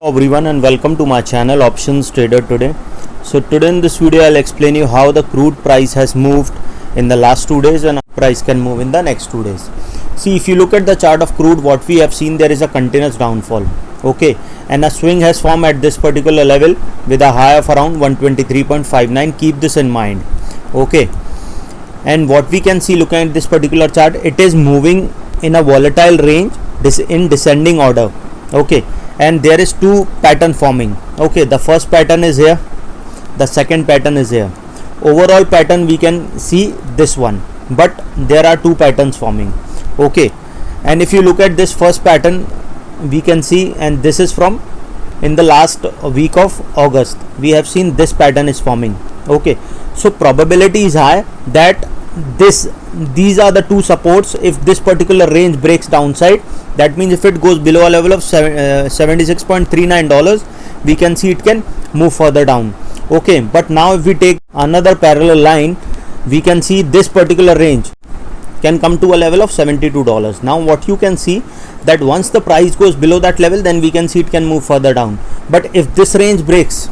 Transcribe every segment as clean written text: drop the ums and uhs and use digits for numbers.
Everyone and welcome to my channel Options Trader today. So today in this video I'll explain you how the crude price has moved in the last 2 days and how price can move in the next 2 days. See, if you look at the chart of crude, what we have seen, there is a continuous downfall, okay, and a swing has formed at this particular level with a high of around 123.59. keep this in mind, okay. And what we can see looking at this particular chart, it is moving in a volatile range in descending order, okay, and there is two pattern forming, okay. The first pattern is here, the second pattern is here. Overall pattern we can see this one, but there are two patterns forming, okay. And if you look at this first pattern, we can see, and this is from in the last week of August, we have seen this pattern is forming, okay. So probability is high that these are the two supports. If this particular range breaks downside, that means if it goes below a level of $76.39, we can see it can move further down, okay. But now if we take another parallel line, we can see this particular range can come to a level of $72. Now what you can see, that once the price goes below that level, then we can see it can move further down. But if this range breaks,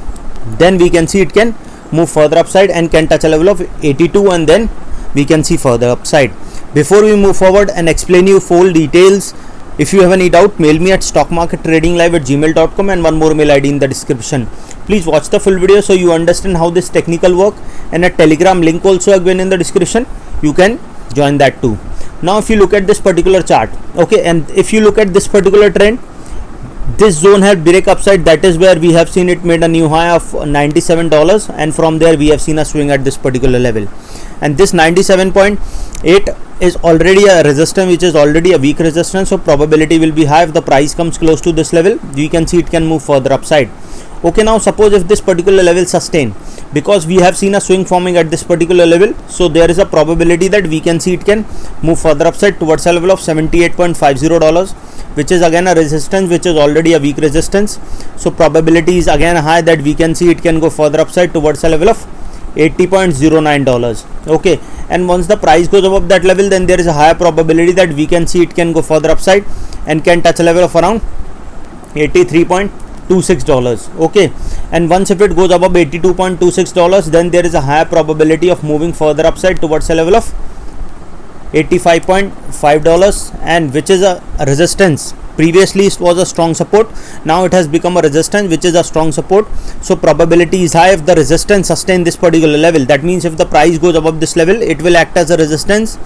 then we can see it can move further upside and can touch a level of 82, and then we can see further upside. Before we move forward and explain you full details, if you have any doubt, mail me at stockmarkettradinglive@gmail.com, and one more mail ID in the description. Please watch the full video so you understand how this technical work, and a Telegram link also again in the description. You can join that too. Now if you look at this particular chart, okay, and if you look at this particular trend, this zone had break upside, that is where we have seen it made a new high of $97, and from there we have seen a swing at this particular level. And this 97.8 is already a resistance, which is already a weak resistance, so probability will be high. If the price comes close to this level, we can see it can move further upside, okay. Now suppose if this particular level sustain, because we have seen a swing forming at this particular level, so there is a probability that we can see it can move further upside towards a level of $78.50, which is again a resistance, which is already a weak resistance. So probability is again high that we can see it can go further upside towards a level of $80.09, okay. And once the price goes above that level, then there is a higher probability that we can see it can go further upside and can touch a level of around $83.26, okay. And once if it goes above $82.26, then there is a higher probability of moving further upside towards a level of $85.5, and which is a resistance. Previously it was a strong support, now it has become a resistance, which is a strong support. So probability is high if the resistance sustain this particular level. That means if the price goes above this level, it will act as a resistance,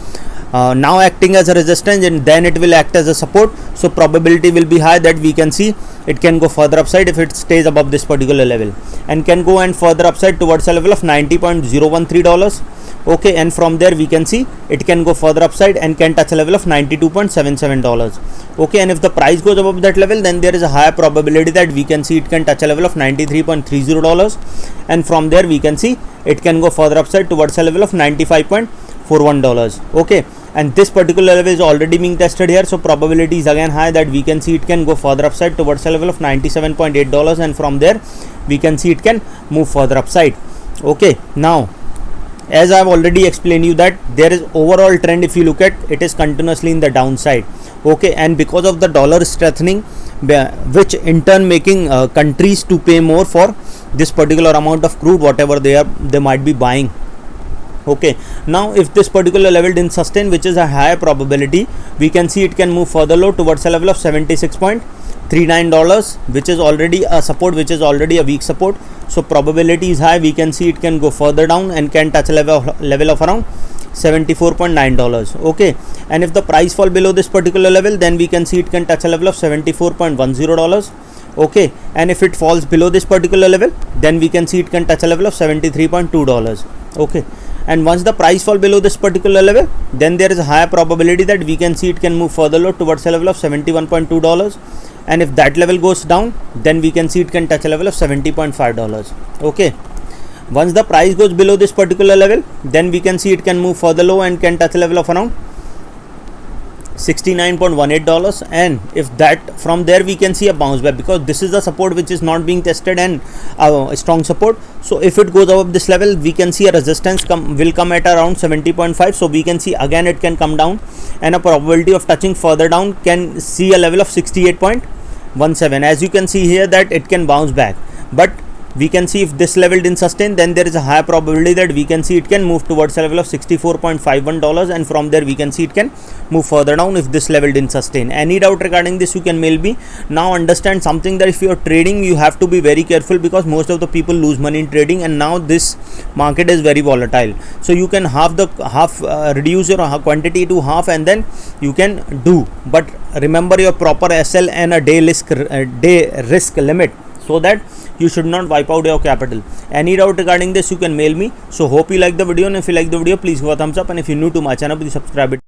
now acting as a resistance, and then it will act as a support. So probability will be high that we can see it can go further upside if it stays above this particular level, and can go and further upside towards a level of $90.013, okay. And from there we can see it can go further upside and can touch a level of $92.77, okay. And if the price goes above that level, then there is a higher probability that we can see it can touch a level of $93.30, and from there we can see it can go further upside towards a level of $95.41, okay. And this particular level is already being tested here, so probability is again high that we can see it can go further upside towards a level of $97.8, and from there we can see it can move further upside, okay. Now as I have already explained you that there is overall trend, if you look at it, is continuously in the downside, okay. And because of the dollar strengthening, which in turn making countries to pay more for this particular amount of crude, whatever they might be buying, okay. Now if this particular level didn't sustain, which is a higher probability, we can see it can move further low towards a level of $76.39, which is already a support, which is already a weak support. So probability is high, we can see it can go further down and can touch a level of around $74.9, okay. And if the price fall below this particular level, then we can see it can touch a level of $74.10, okay. And if it falls below this particular level, then we can see it can touch a level of $73.2, okay. And once the price fall below this particular level, then there is a higher probability that we can see it can move further low towards a level of $71.2, and if that level goes down, then we can see it can touch a level of $70.5, okay. Once the price goes below this particular level, then we can see it can move further low and can touch a level of around $69.18, and if that from there we can see a bounce back, because this is the support which is not being tested and a strong support. So if it goes above this level, we can see a resistance will come at around 70.5, so we can see again it can come down, and a probability of touching further down can see a level of 68.9 17. As you can see here that it can bounce back, but we can see if this level didn't sustain, then there is a high probability that we can see it can move towards a level of $64.51, and from there we can see it can move further down if this level didn't sustain. Any doubt regarding this, you can mail me. Now understand something, that if you are trading, you have to be very careful, because most of the people lose money in trading, and now this market is very volatile. So you can reduce your quantity to half, and then you can do, but remember your proper SL and a day risk limit, so that you should not wipe out your capital. Any doubt regarding this, you can mail me. So hope you like the video, and if you like the video, please give a thumbs up, and if you're new to my channel, please subscribe it.